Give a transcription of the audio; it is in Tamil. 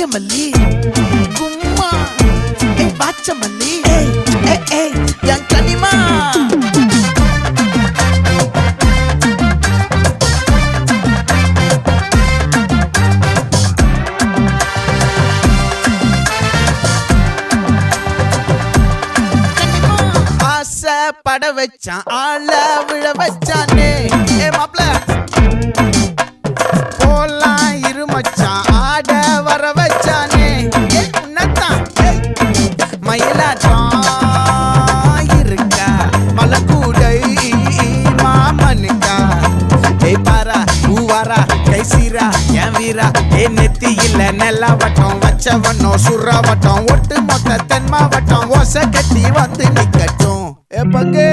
வாகமல்லி கும்மா வாச்சமல்லி என் கனிமா பட வச்சான் ஆள விழ வச்சானே மாப்ள போலாம் இருமச்சான் ஆட வர வச்சானே உன்னத்தான் மயிலாட்டம் இருக்கா மலக்கூடை மாமனுக்கா பாரா பூவாரா கைசீரா என் வீரா நெத்தி இல்ல நெல்லா வட்டம் வச்சவனோ சுறா வட்டம் ஒட்டு மொத்த தென் மாவட்டம் ஓசை கட்டி வந்து நிக்கட்டும் பங்கே